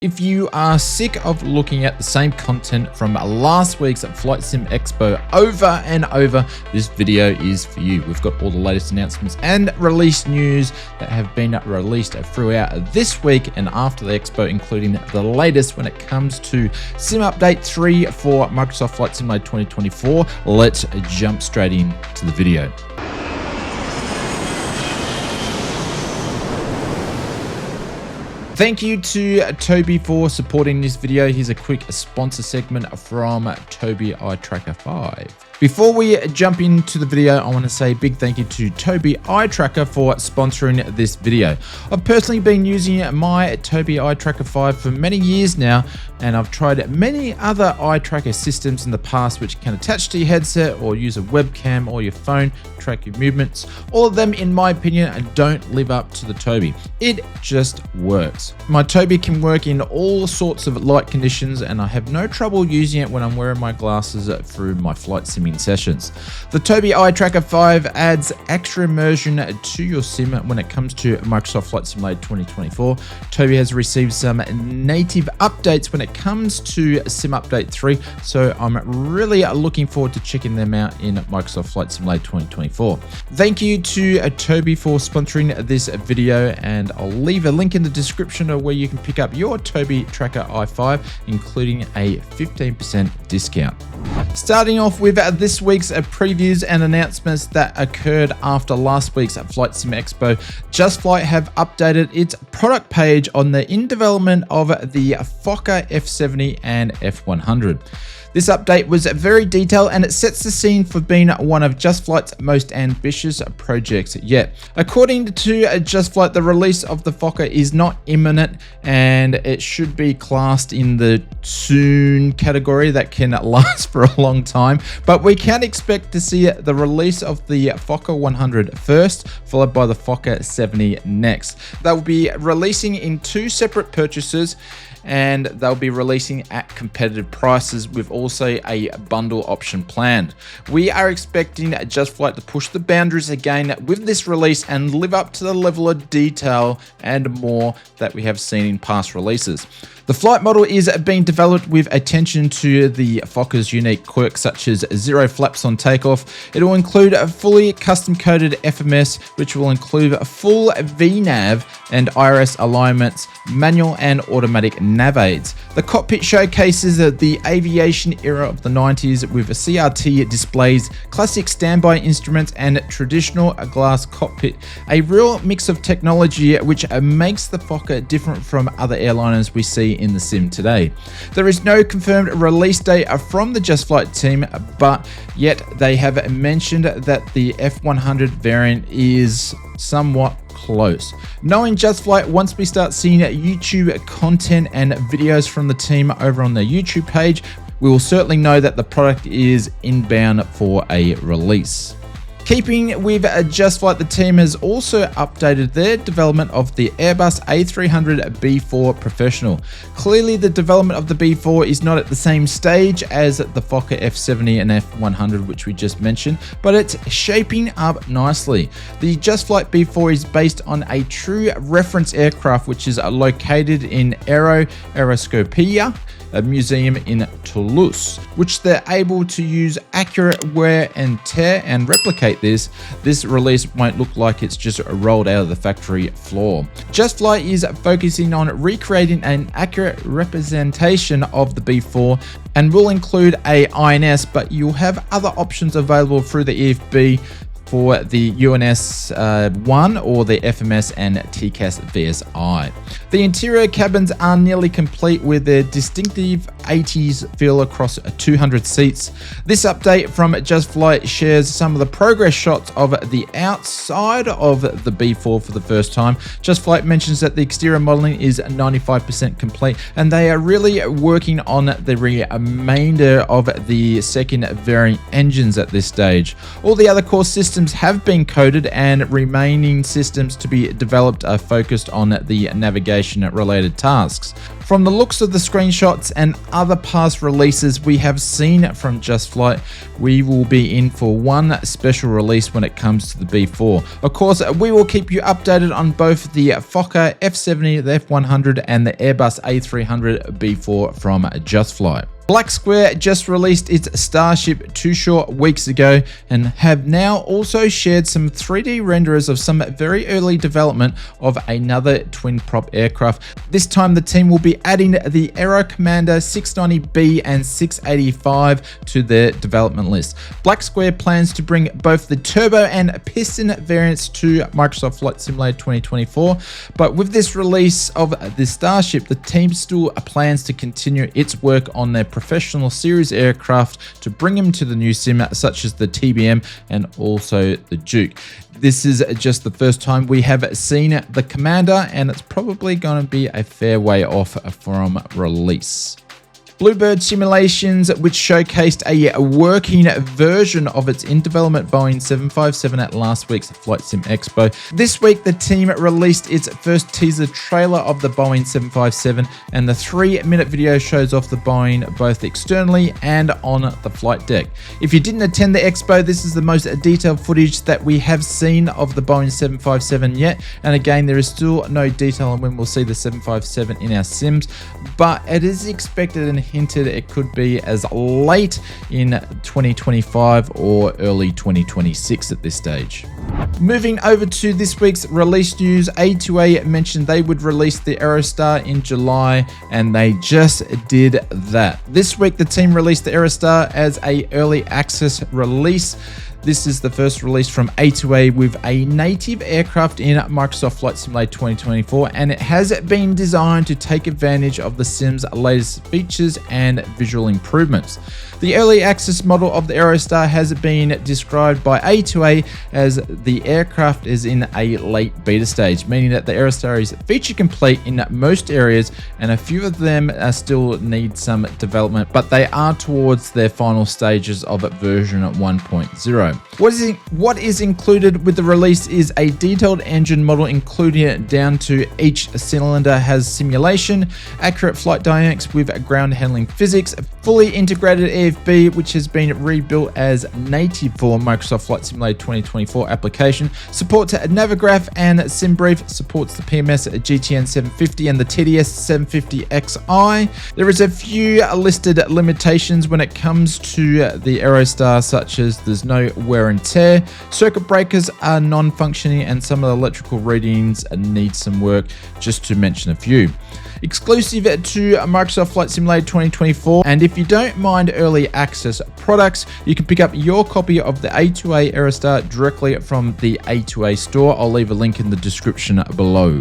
If you are sick of looking at the same content from last week's Flight Sim Expo over and over, this video is for you. We've got all the latest announcements and release news that have been released throughout this week and after the Expo, including the latest when it comes to Sim Update 3 for Microsoft Flight Simulator 2024. Let's jump straight into the video. Thank you to Toby for supporting this video. Here's a quick sponsor segment from Toby Eye Tracker 5. Before we jump into the video, I want to say a big thank you to Toby Eye Tracker for sponsoring this video. I've personally been using my Toby Eye Tracker 5 for many years now, and I've tried many other eye tracker systems in the past which can attach to your headset or use a webcam or your phone to track your movements. All of them, in my opinion, don't live up to the Toby. It just works. My Toby can work in all sorts of light conditions, and I have no trouble using it when I'm wearing my glasses through my flight simming sessions. The Toby Eye Tracker 5 adds extra immersion to your sim when it comes to Microsoft Flight Simulator 2024. Toby has received some native updates when it comes to Sim Update 3, so I'm really looking forward to checking them out in Microsoft Flight Simulator 2024. Thank you to Toby for sponsoring this video, and I'll leave a link in the description of where you can pick up your Toby Tracker i5, including a 15% discount. Starting off with this week's previews and announcements that occurred after last week's Flight Sim Expo, Just Flight have updated its product page on the in development of the Fokker F70 and F100. This update was very detailed, and it sets the scene for being one of Just Flight's most ambitious projects yet. According to Just Flight, the release of the Fokker is not imminent, and it should be classed in the soon category that can last for a long time, but we can expect to see the release of the Fokker 100 first, followed by the Fokker 70 next. They'll be releasing in two separate purchases, and they'll be releasing at competitive prices with also a bundle option planned. We are expecting Just Flight to push the boundaries again with this release and live up to the level of detail and more that we have seen in past releases. The flight model is being developed with attention to the Fokker's unique quirks such as zero flaps on takeoff. It will include a fully custom-coded FMS, which will include a full VNAV and IRS alignments, manual and automatic nav aids. The cockpit showcases the aviation era of the 90s with CRT displays, classic standby instruments, and traditional glass cockpit. A real mix of technology which makes the Fokker different from other airliners we see in the sim today. There is no confirmed release date from the Just Flight team, but yet they have mentioned that the F100 variant is somewhat close. Knowing Just Flight, once we start seeing YouTube content and videos from the team over on their YouTube page, we will certainly know that the product is inbound for a release. Keeping with Just Flight, the team has also updated their development of the Airbus A300 B4 Professional. Clearly, the development of the B4 is not at the same stage as the Fokker F70 and F100, which we just mentioned, but it's shaping up nicely. The Just Flight B4 is based on a true reference aircraft, which is located in Aeroscopia, a museum in Toulouse, which they're able to use accurate wear and tear and replicate this. This release won't look like it's just rolled out of the factory floor. Just Flight is focusing on recreating an accurate representation of the B4 and will include a INS, but you'll have other options available through the EFB for the UNS 1 or the FMS and TCAS VSI. The interior cabins are nearly complete with their distinctive 80s feel across 200 seats. This update from Just Flight shares some of the progress shots of the outside of the B4 for the first time. Just Flight mentions that the exterior modeling is 95% complete, and they are really working on the remainder of the second variant engines at this stage. All the other core systems have been coded, and remaining systems to be developed are focused on the navigation related tasks. From the looks of the screenshots and other past releases we have seen from Just Flight, we will be in for one special release when it comes to the B4. Of course, we will keep you updated on both the Fokker F70, the F100 and the Airbus A300 B4 from Just Flight. Black Square just released its Starship 2 short weeks ago and have now also shared some 3D renderers of some very early development of another twin prop aircraft. This time the team will be adding the Aero Commander 690B and 685 to their development list. Black Square plans to bring both the turbo and piston variants to Microsoft Flight Simulator 2024, but with this release of the Starship, the team still plans to continue its work on their professional series aircraft to bring them to the new sim, such as the TBM and also the Duke. This is just the first time we have seen the Commander, and it's probably going to be a fair way off from release. Bluebird Simulations, which showcased a working version of its in-development Boeing 757 at last week's Flight Sim Expo. This week, the team released its first teaser trailer of the Boeing 757, and the 3-minute video shows off the Boeing both externally and on the flight deck. If you didn't attend the expo, this is the most detailed footage that we have seen of the Boeing 757 yet, and again, there is still no detail on when we'll see the 757 in our sims, but it is expected and hinted it could be as late in 2025 or early 2026 at this stage. Moving over to this week's release news, A2A mentioned they would release the Aerostar in July, and they just did that. This week, the team released the Aerostar as an early access release. This is the first release from A2A with a native aircraft in Microsoft Flight Simulator 2024, and it has been designed to take advantage of the sim's latest features and visual improvements. The early access model of the Aerostar has been described by A2A as the aircraft is in a late beta stage, meaning that the Aerostar is feature complete in most areas, and a few of them still need some development, but they are towards their final stages of version 1.0. What is included with the release is a detailed engine model, including it down to each cylinder has simulation, accurate flight dynamics with ground handling physics, fully integrated AFB, which has been rebuilt as native for Microsoft Flight Simulator 2024 application, support to Navigraph and SimBrief, supports the PMS GTN 750 and the TDS 750XI. There is a few listed limitations when it comes to the Aerostar, such as there's no wear and tear, circuit breakers are non-functioning, and some of the electrical readings need some work, just to mention a few. Exclusive to Microsoft Flight Simulator 2024, and if you don't mind early access products, you can pick up your copy of the A2A Aerostar directly from the A2A store. I'll leave a link in the description below.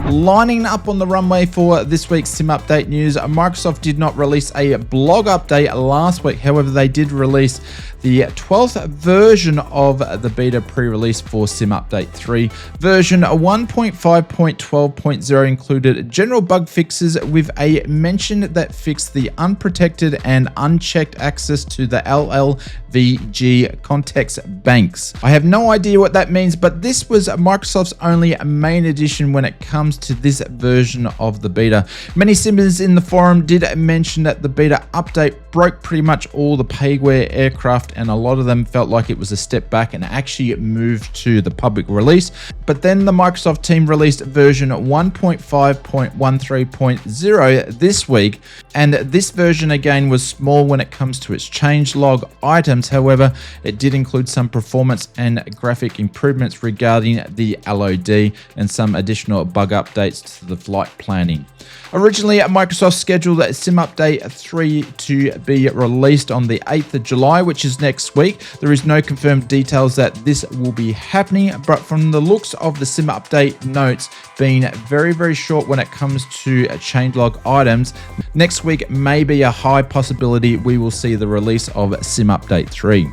Lining up on the runway for this week's Sim Update news, Microsoft did not release a blog update last week. However, they did release the 12th version of the beta pre-release for Sim Update 3. Version 1.5.12.0 included general bug fixes with a mention that fixed the unprotected and unchecked access to the LLVG context banks. I have no idea what that means, but this was Microsoft's only main addition when it comes to this version of the beta. Many simmers in the forum did mention that the beta update broke pretty much all the payware aircraft, and a lot of them felt like it was a step back and actually moved to the public release. But then the Microsoft team released version 1.5.13.0 this week, and this version again was small when it comes to its changelog items. However, it did include some performance and graphic improvements regarding the LOD and some additional bug updates to the flight planning. Originally, Microsoft scheduled Sim Update 3 to be released on the 8th of July, which is next week. There is no confirmed details that this will be happening, but from the looks of the Sim Update notes being very, very short when it comes to changelog items, next week may be a high possibility we will see the release of Sim Update 3.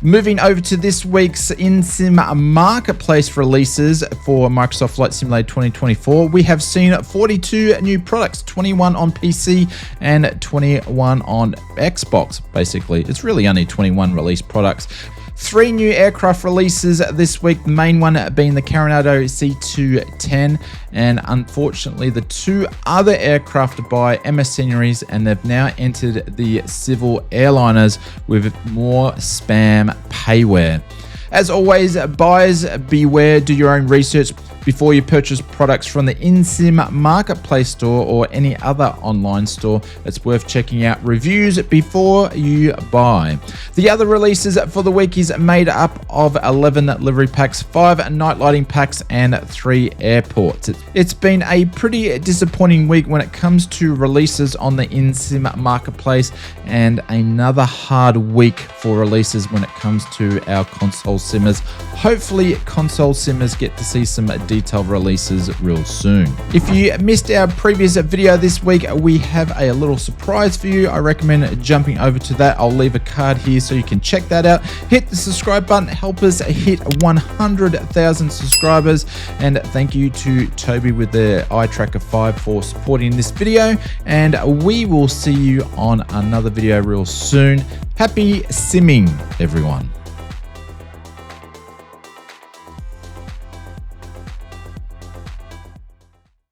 Moving over to this week's in-sim marketplace releases for Microsoft Flight Simulator 2024, we have seen 42 new products, 21 on PC and 21 on Xbox. Basically, it's really only 21 released products. 3 new aircraft releases this week, the main one being the Coronado C210, and unfortunately the 2 other aircraft by MS Seniors, and they've now entered the civil airliners with more spam payware. As always, buyers beware, do your own research before you purchase products from the InSim Marketplace store or any other online store. It's worth checking out reviews before you buy. The other releases for the week is made up of 11 livery packs, 5 night lighting packs, and 3 airports. It's been a pretty disappointing week when it comes to releases on the InSim Marketplace, and another hard week for releases when it comes to our console simmers. Hopefully console simmers get to see some detailed releases real soon. If you missed our previous video this week, we have a little surprise for you. I recommend jumping over to that. I'll leave a card here so you can check that out. Hit the subscribe button, help us hit 100,000 subscribers, and thank you to Toby with the Eye Tracker 5 for supporting this video, and we will see you on another video real soon. Happy simming, everyone.